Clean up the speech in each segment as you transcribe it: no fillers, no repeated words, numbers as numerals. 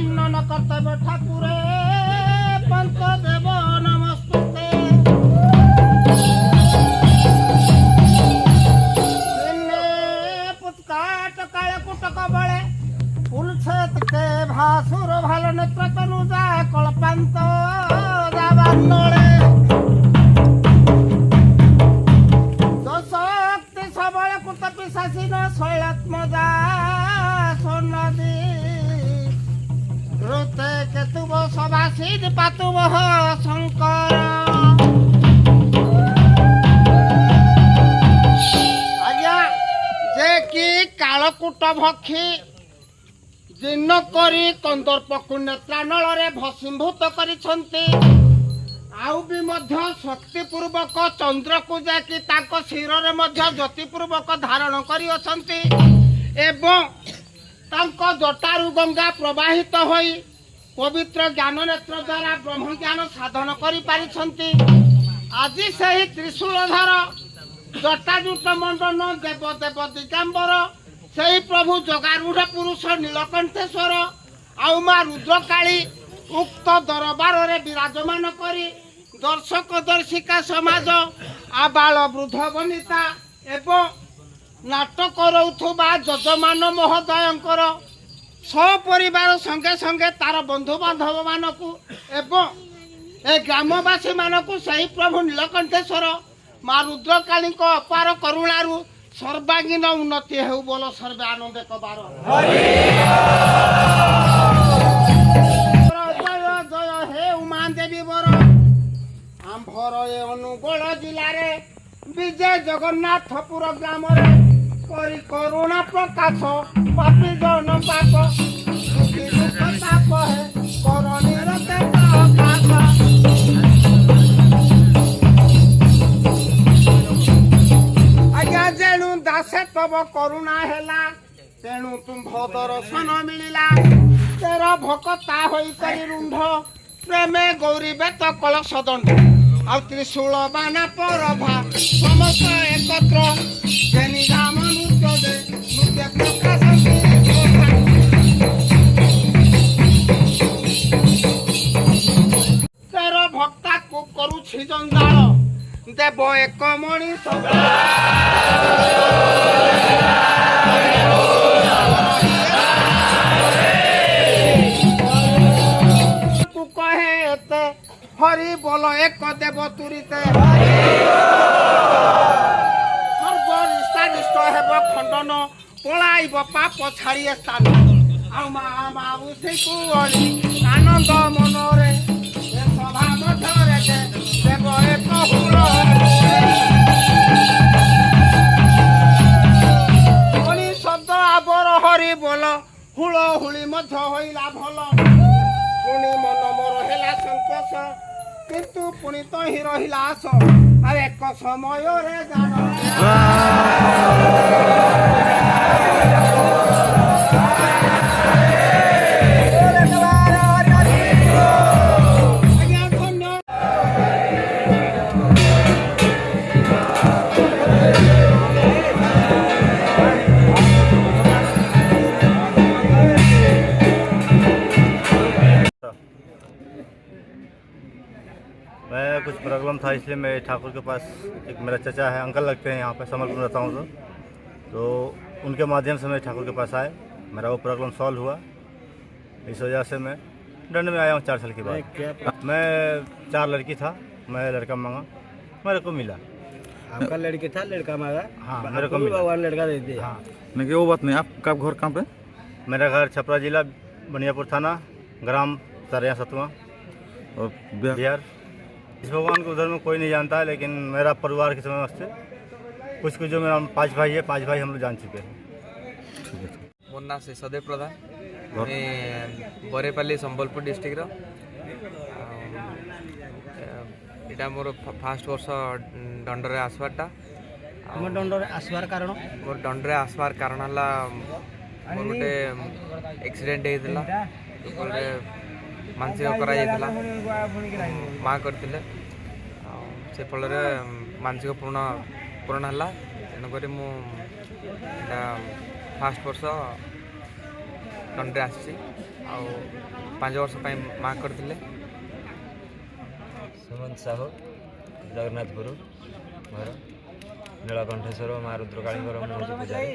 न कर्तव्य ठाकुरे पंचदेव नमस्ते पुचकाट काले कुटक बळे फुलछेत के भासुर भाल नेत्र तनुजा कल्पांत दाबानळे शक्ति सबले कुत पिशाचिन शैलात्मजा सोनदी ऋते केतुब सभासीद पातुब शंकर आज्ञा जे कि कालकूट भक्षी दिन करी कंदर्पकु नेत्रानल भस्मीभूत करिछन्ति आउ भी मध्य शक्तिपूर्वक चंद्र को जाकि ताको शिर में ज्योतिपूर्वक धारण करी अछन्ति एवं तांको जटारु गंगा प्रवाहित होई पवित्र ज्ञान नेत्र द्वारा ब्रह्म ज्ञान साधन करि पारिछन्ति आज सही त्रिशूलधर जटाजुट मंडन देवदेव दिगंबर सही प्रभु जगारूढ़ पुरुष नीलकंठेश्वर आउ मां रुद्रकाली उक्त दरबार रे विराजमान करी दर्शक दर्शिका समाज आबाल वृद्ध वनिता एवं नाटक करुवा जजमान महोदयंकर सपरिवार संगे संगे तार बंधु बांधव मानकु एवं ए ग्रामवासी मानकु सही प्रभु नीलकंठेश्वर मां रुद्रकाली अपार करुणारु सर्वांगीन उन्नति हेउ बोलो सर्वे आनंद कबार जय जय हे उमा देवी बर आंभर ए अनुगोल जिले में विजय जगन्नाथपुर ग्राम करी करुणा प्रकाश पापी जन पाप दुखी दुख ताप है करणी रते प्रकाश आज्ञा जेणु दासे तब करुणा हेला तेणु तुम दर्शन मिलिला तेरा भक्ता होई करी रुंढ प्रेमे गौरी बेत कलश दंड आ त्रिशूल बाना परभा समस्त एकत्र जेनि राम नृत्य दे नृत्य प्रकाश तेरा भक्ता को करुछि जंजाल देव एक मणिष हरि बोल एक देव तुरीते सर्वनिष्ठानिष्ठ हेब खंडन पलाइब पाप छाड़ी स्थान आनंद मनरे सभा मध्य देव एक हुल शब्द आबर हरि बोल हुल हुली मध्य होइला भल पुणी मन मोर हेला संतोष किंतु पुणी तो ही रहिला आस आ एक समय रे मैं कुछ प्रॉब्लम था इसलिए मैं ठाकुर के पास एक मेरा चचा है अंकल लगते हैं यहाँ पे समर्पण रहता हूँ तो उनके माध्यम से मैं ठाकुर के पास आए मेरा वो प्रॉब्लम सॉल्व हुआ इस वजह से मैं दंड में आया हूँ 4 साल के बाद मैं 4 लड़की था मैं लड़का मांगा मेरे को मिला आपका लड़की था लड़का मांगा हाँ मेरे को मिला भगवान लड़का दे दिया हाँ नहीं वो बात नहीं आपका घर कहाँ पे मेरा घर छपरा जिला बनियापुर थाना ग्राम सरिया सतुआ और बिहार इस भगवान को उधर में कोई नहीं जानता है लेकिन मेरा परिवार की समझ से कुछ जो मेरा 5 भाई है 5 भाई हम लोग जान चुके हैं। मोर ना से सदैव प्रधान मैं बरेपाली संबलपुर डिस्ट्रिक्ट एटा मोर फास्ट वर्ष दंडरे आसवारटा दंडरे आसवार कारण मोर दंडरे आसवार कारण हला मोर गोटे एक्सीडेंट होइतला मानसिक करा माँ करते से फल मानसिक पूर्ण है तेणुक मुझे फास्ट वर्ष दंडे आसी पांच वर्ष माँ करते सुमंत साहू जगन्नाथपुर घर नीलकंठेश्वर माँ रुद्रकाली मुझे पूजारी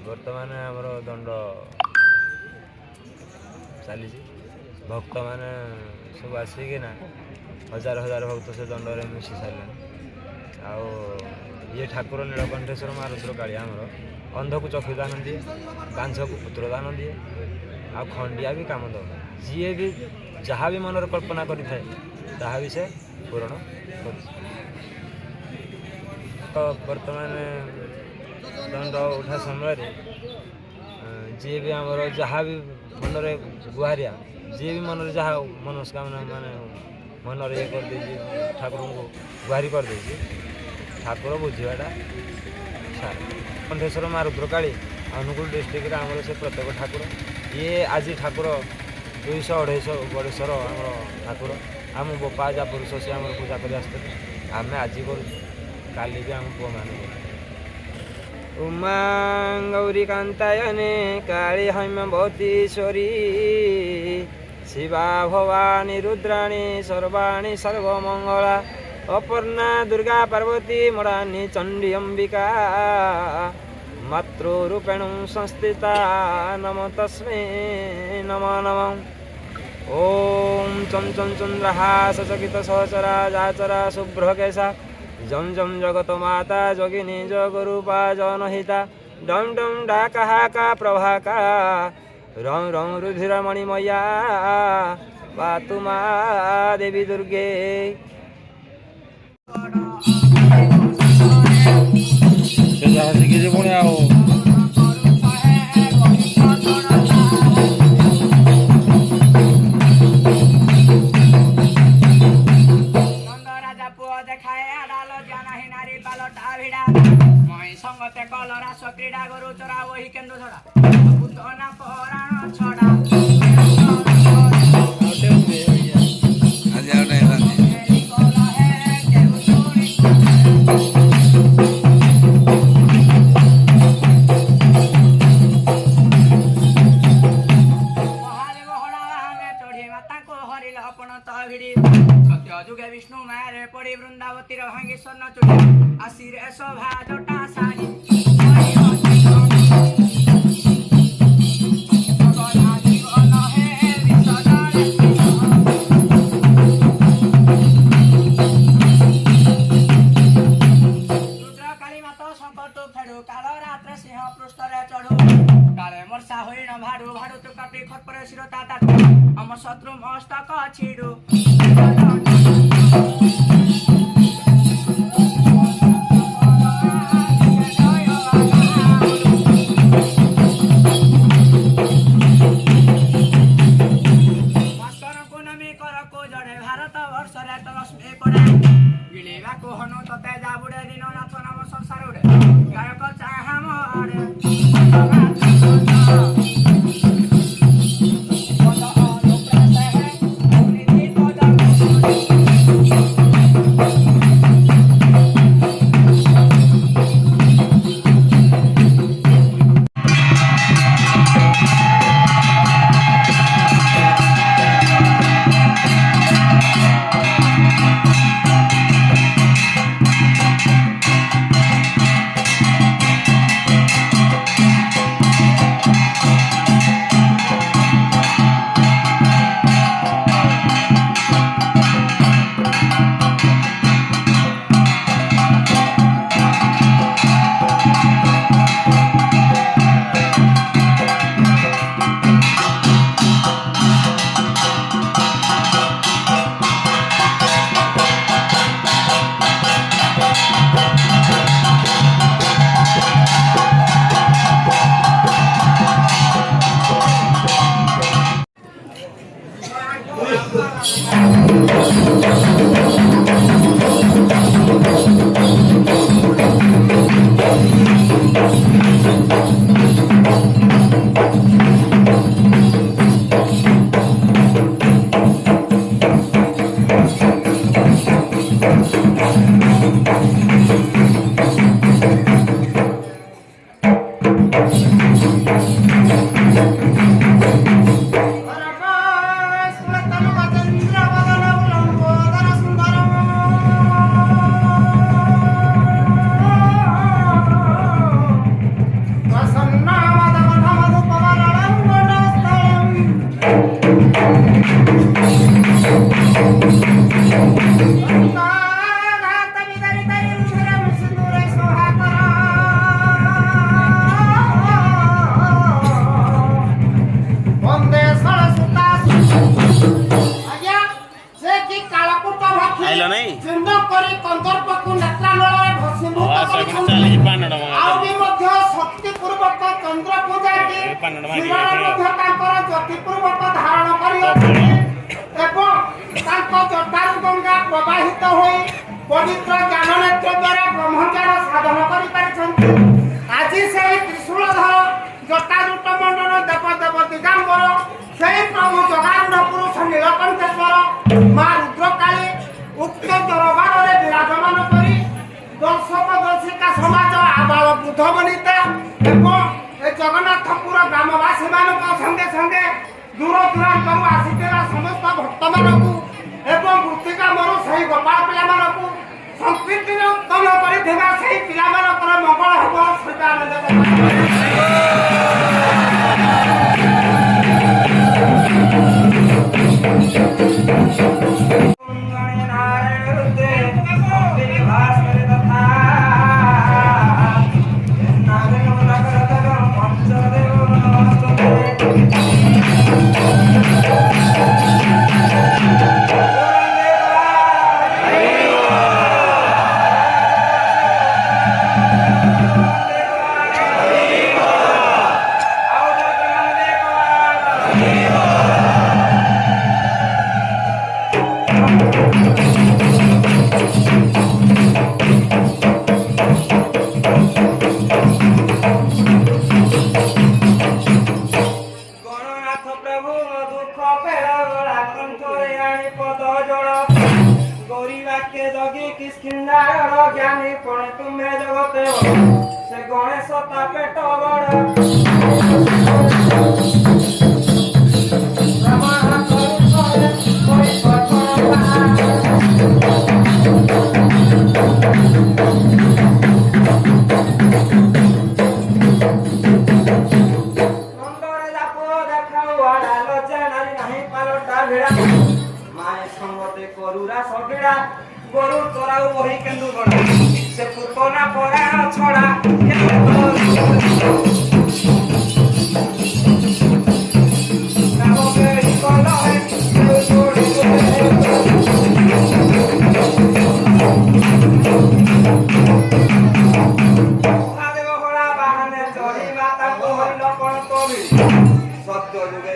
बर्तमान आमर दंड चली भक्त मैंने सब आसिकिना हजार हजार भक्त से दंड में मिसी सारे आउ ये ठाकुर नीलकंठेश्वर माँ रुद्रकाली आमर अंध को चक्षुदान दिए कांछ को पुत्रदान दिए आ खंडिया भी काम दे जी भी जहाँ भी मनर कल्पना करें भी से पूरण कर तो बर्तमान दंड उठा समय जी भी आमर जहाँ भी मनरे गुहारिया जी भी मनरे जहाँ मनस्कामना माने मनरे ये कर दे ठाकुर को गुहारी कर दे ठाकुर बुझाटा सार कंठेश्वर माँ रुद्रकाली अनुगुल डिस्ट्रिक्ट आमर से प्रत्येक ठाकुर ये आज ठाकुर 200-250 आम ठाकुर आम बोपा जा पुरुष से आम पूजा कर आम आज कर काली भी आम पुआ मान उमा गौरी कांतायने काली हैमवतीश्वरी शिवा भवानी रुद्राणी सर्वाणी सर्वमंगला अपर्णा दुर्गा पार्वती मरानी चंडी अंबिका मातृरूपेण संस्थिता नम तस्मै नमः नमः ओम चम चम चंद्रहास चकित सहचरा जाचरा शुभ्रकेशा जम जम जगत माता जोगिनी जगरूपा जनहिता डम डम डाका हाका प्रभाका रं रं रुधिरमणिमया पातु मा देवी दुर्गे संगते कलरा सक्रीडा गरु चरा वही केंद्र छड़ा ना पराण छड़ा जुगे विष्णु मारे पड़ी वृंदावती भांगी स्वर्ण चुड़ी आशीर शोभा जटा साही रुद्रकाली माता शंकर तो फेड़ू काल रात्र सिंह पृष्ठ चढ़ू काले मर्षा हरिण भाड़ू भाड़ू तु काटी खपर शिरता ताटू अम शत्रु मस्तक छिड़ू भारत वर्ष रश्मि पड़े गिलेवा को हनु तते जाबुड़े दीननाथ नाम संसार उड़े गायक चाहा मोड़े पवित्र ज्ञाननेत्र द्वारा ब्रह्मचार साधन कर आज से त्रिशूलधर जटाजुट मंडल देवदेव दिगंबर से प्रभु जगारूढ़ पुरुष नीलकंठेश्वर माँ रुद्रकाली उक्त दरबार में विराजमान कर दर्शक दर्शिका समाज आबाल बुद्ध बनिता जगन्नाथपुर ग्रामवासी मान संगे संगे दूर दूरांत आसीथिला समस्त भक्त मानू एवं मृत्तिका मरु सही गोपाल पिला मानू संस्कृति उत्पन्न कर पिला मंगल हम सहित ज्ञानी पण तुम्हें जगते से गणेश पेट गरु चराऊ वही केन्दु गणा से पुतना पराण छड़ा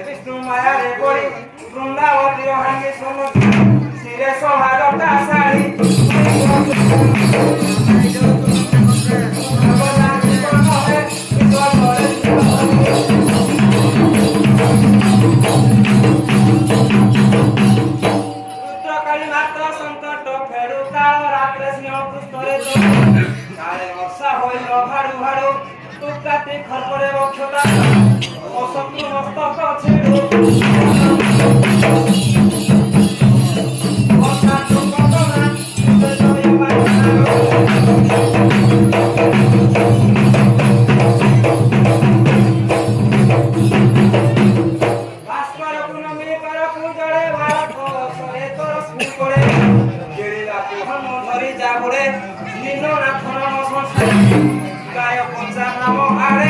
विष्णु माया रे पड़ी वृंदावती हांगे सोन सिरे सोहारता साड़ी रुद्रकाली माता संकट फेरु काल रात्रे सिंह पुस्तरे काले वर्षा होइल भाडु भाडु तुकाती खरपरे बक्षता अशत्रु मस्तक छेडु गाय पंचा नाम आड़े